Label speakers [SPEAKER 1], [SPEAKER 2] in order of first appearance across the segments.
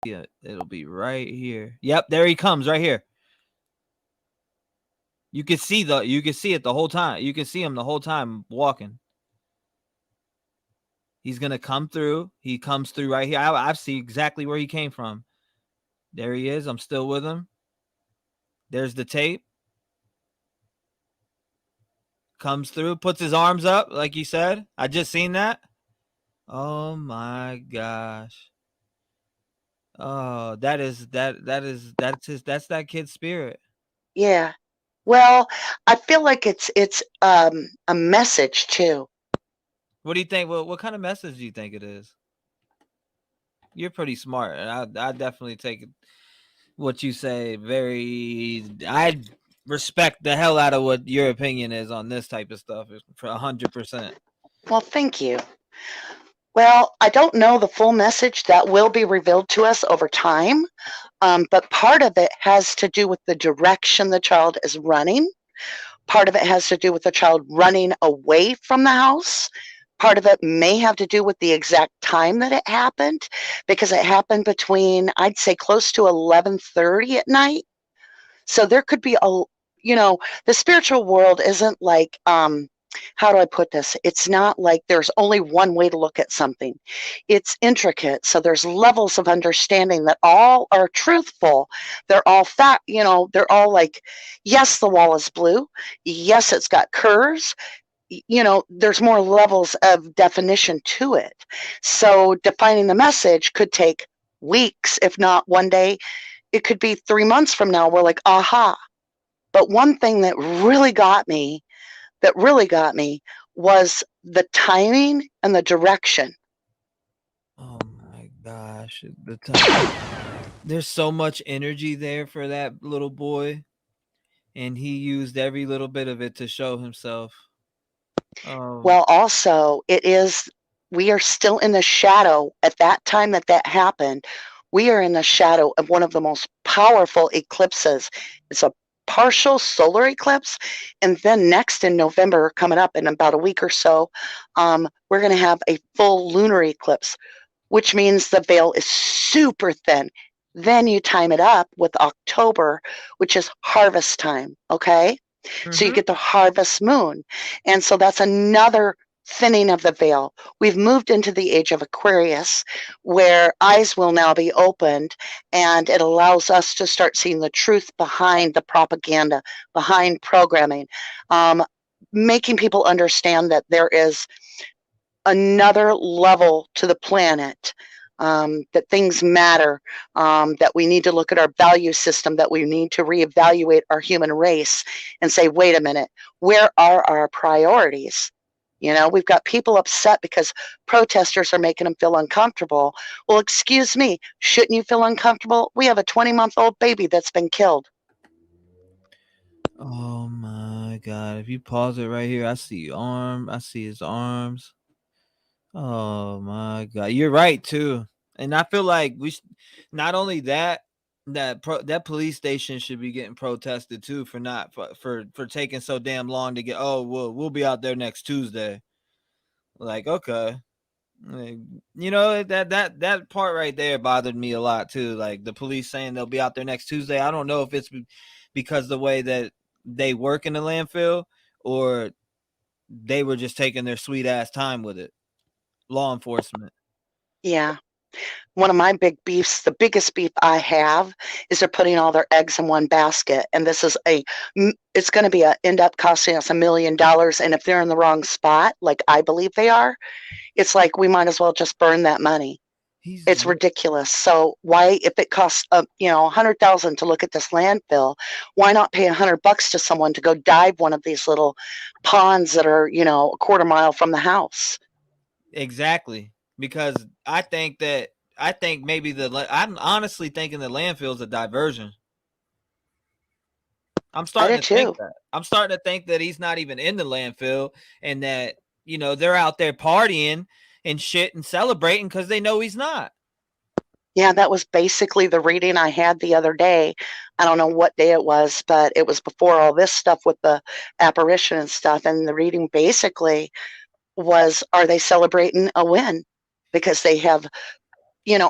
[SPEAKER 1] Yeah, it'll be right here. Yep, there he comes right here. You can see it the whole time. You can see him the whole time walking. He's gonna come through. He comes through right here. I see exactly where he came from. There he is. I'm still with him. There's the tape. Comes through, puts his arms up, like you said. I just seen that. Oh my gosh. Oh, that's that kid's spirit.
[SPEAKER 2] Yeah. Well, I feel like it's a message too.
[SPEAKER 1] What do you think? What kind of message do you think it is? You're pretty smart, and I definitely take what you say very. I respect the hell out of what your opinion is on this type of stuff for 100%.
[SPEAKER 2] Well, thank you. Well, I don't know the full message that will be revealed to us over time, but part of it has to do with the direction the child is running. Part of it has to do with the child running away from the house. Part of it may have to do with the exact time that it happened, because it happened between, I'd say, close to 11:30 at night. So there could be the spiritual world isn't like, how do I put this? It's not like there's only one way to look at something. It's intricate. So there's levels of understanding that all are truthful. They're all fact, they're all like, yes, the wall is blue. Yes, it's got curves. There's more levels of definition to it. So defining the message could take weeks, if not one day. It could be 3 months from now. We're like, aha. But one thing that really got me was the timing and the direction.
[SPEAKER 1] Oh my gosh, the time. There's so much energy there for that little boy, and he used every little bit of it to show himself. Um,
[SPEAKER 2] Well, also, we are still in the shadow at that time that happened. We are in the shadow of one of the most powerful eclipses. It's a partial solar eclipse. And then next in November, coming up in about a week or so, we're going to have a full lunar eclipse, which means the veil is super thin. Then you time it up with October, which is harvest time. Okay. So you
[SPEAKER 1] mhm.
[SPEAKER 2] get the harvest moon. And so that's another thinning of the veil. We've moved into the age of Aquarius, where eyes will now be opened, and it allows us to start seeing the truth behind the propaganda, behind programming, making people understand that there is another level to the planet, that things matter, that we need to look at our value system, that we need to reevaluate our human race and say, wait a minute, where are our priorities? We've got people upset because protesters are making them feel uncomfortable. Well, excuse me, shouldn't you feel uncomfortable? We have a 20-month-old baby that's been killed.
[SPEAKER 1] Oh my god! If you pause it right here, I see arm. I see his arms. Oh my god! You're right too, and I feel like not only that that police station should be getting protested too for not for taking so damn long to get. Oh, we'll be out there next Tuesday. Like okay, like, that part right there bothered me a lot too. Like the police saying they'll be out there next Tuesday. I don't know if it's because the way that they work in the landfill or they were just taking their sweet ass time with it. Law enforcement.
[SPEAKER 2] Yeah. One of my big beefs, the biggest beef I have, is they're putting all their eggs in one basket. And it's going to end up costing us $1 million. And if they're in the wrong spot, like I believe they are, it's like we might as well just burn that money.
[SPEAKER 1] He's
[SPEAKER 2] It's ridiculous. So why, if it costs, 100,000 to look at this landfill, why not pay $100 to someone to go dive one of these little ponds that are, a quarter mile from the house?
[SPEAKER 1] exactly because I think maybe I'm honestly thinking the landfill's a diversion. I'm
[SPEAKER 2] I
[SPEAKER 1] starting
[SPEAKER 2] did
[SPEAKER 1] to think
[SPEAKER 2] too.
[SPEAKER 1] that. I'm starting to think that he's not even in the landfill and that they're out there partying and shit and celebrating because they know he's not.
[SPEAKER 2] Yeah, that was basically the reading I had the other day. I don't know what day it was, but it was before all this stuff with the apparition and stuff. And the reading basically was, are they celebrating a win? Because they have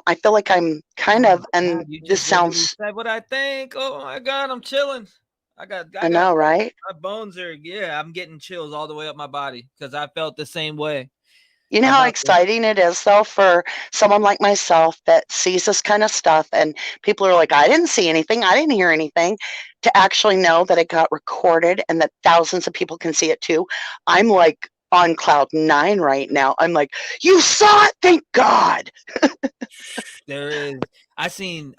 [SPEAKER 2] I feel like I'm kind
[SPEAKER 1] Oh
[SPEAKER 2] of,
[SPEAKER 1] my
[SPEAKER 2] and
[SPEAKER 1] god, you
[SPEAKER 2] this
[SPEAKER 1] just literally
[SPEAKER 2] sounds,
[SPEAKER 1] said what I think. Oh my god, I'm chilling. I
[SPEAKER 2] I
[SPEAKER 1] got
[SPEAKER 2] know, right?
[SPEAKER 1] my bones are yeah, I'm getting chills all the way up my body because I felt the same way
[SPEAKER 2] You know how
[SPEAKER 1] about this.
[SPEAKER 2] exciting it is, though, for someone like myself that sees this kind of stuff, and people are like, I didn't see anything, I didn't hear anything, to actually know that it got recorded and that thousands of people can see it too. I'm like on cloud nine right now. I'm like, you saw it, thank God.
[SPEAKER 1] There is I seen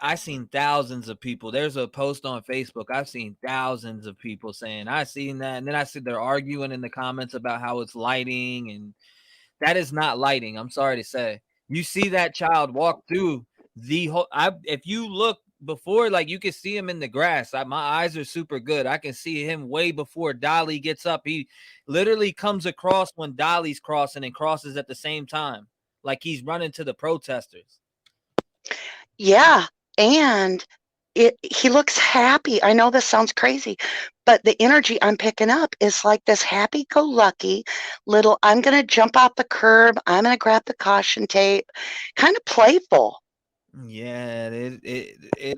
[SPEAKER 1] thousands of people. There's a post on Facebook. I've seen thousands of people saying I seen that, and then I see they're arguing in the comments about how it's lighting, and that is not lighting. I'm sorry to say. You see that child walk through the whole. If you look before, like you can see him in the grass. My eyes are super good. I can see him way before Dolly gets up. He literally comes across when Dolly's crossing and crosses at the same time, like he's running to the protesters.
[SPEAKER 2] Yeah, and he looks happy. I know this sounds crazy, but the energy I'm picking up is like this happy-go-lucky little, I'm gonna jump off the curb, I'm gonna grab the caution tape, kind of playful.
[SPEAKER 1] Yeah, it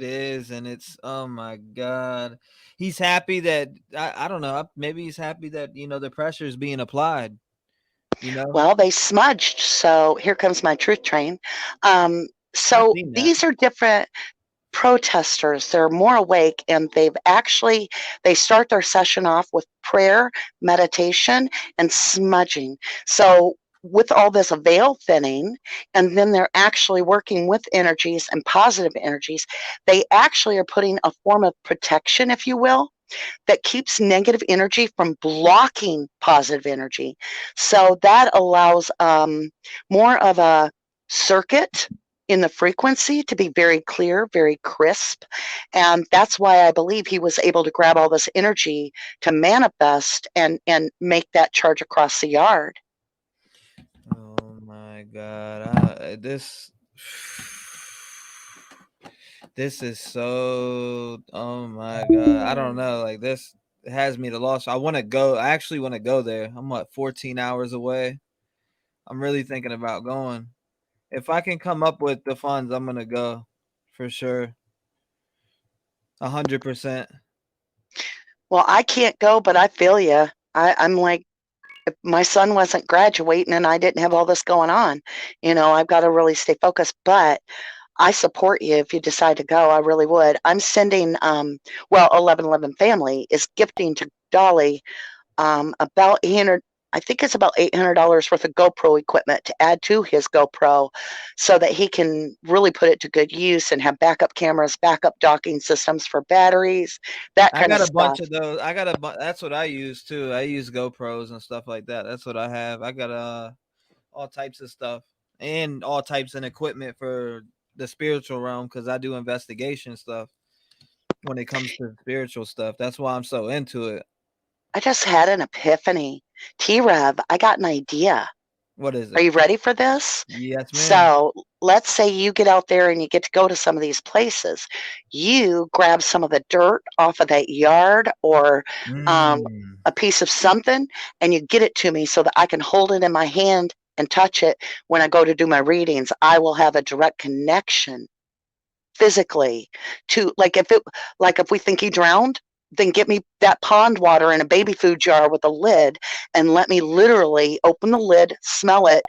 [SPEAKER 1] is, and it's oh my god, he's happy that I don't know. Maybe he's happy that the pressure is being applied. You know,
[SPEAKER 2] Well, they smudged, so here comes my truth train. Um,
[SPEAKER 1] I've
[SPEAKER 2] so
[SPEAKER 1] seen that.
[SPEAKER 2] these are different protesters. They're more awake, and they start their session off with prayer, meditation, and smudging. So with all this veil thinning, and then they're actually working with energies and positive energies, they actually are putting a form of protection, if you will, that keeps negative energy from blocking positive energy. So that allows more of a circuit in the frequency to be very clear, very crisp. And that's why I believe he was able to grab all this energy to manifest and make that charge across the yard.
[SPEAKER 1] Oh my god, this is so. Oh my god, I don't know. Like this has me to loss. I want to go. I actually want to go there. I'm what 14 hours away. I'm really thinking about going. If I can come up with the funds, I'm gonna go for sure. 100%.
[SPEAKER 2] Well, I can't go, but I feel you. I'm like, if my son wasn't graduating and I didn't have all this going on, I've got to really stay focused. But I support you if you decide to go. I really would. I'm sending, 1111 family is gifting to Dolly about 800. I think it's about $800 worth of GoPro equipment to add to his GoPro so that he can really put it to good use and have backup cameras, backup docking systems for batteries, that
[SPEAKER 1] I
[SPEAKER 2] kind of
[SPEAKER 1] got a bunch
[SPEAKER 2] stuff.
[SPEAKER 1] of those. I got that's what I use too. I use GoPros and stuff like that. That's what I have. I got all types of stuff and all types of equipment for the spiritual realm cuz I do investigation stuff when it comes to spiritual stuff. That's why I'm so into it.
[SPEAKER 2] I just had an epiphany. T Rev, I got an idea.
[SPEAKER 1] What is
[SPEAKER 2] Are
[SPEAKER 1] it?
[SPEAKER 2] you ready for this?
[SPEAKER 1] Yes, ma'am.
[SPEAKER 2] So let's say you get out there and you get to go to some of these places. You grab some of the dirt off of that yard or um,
[SPEAKER 1] Mm.
[SPEAKER 2] a piece of something and you get it to me so that I can hold it in my hand and touch it when I go to do my readings. I will have a direct connection physically to, like if we think he drowned, then get me that pond water in a baby food jar with a lid and let me literally open the lid, smell it,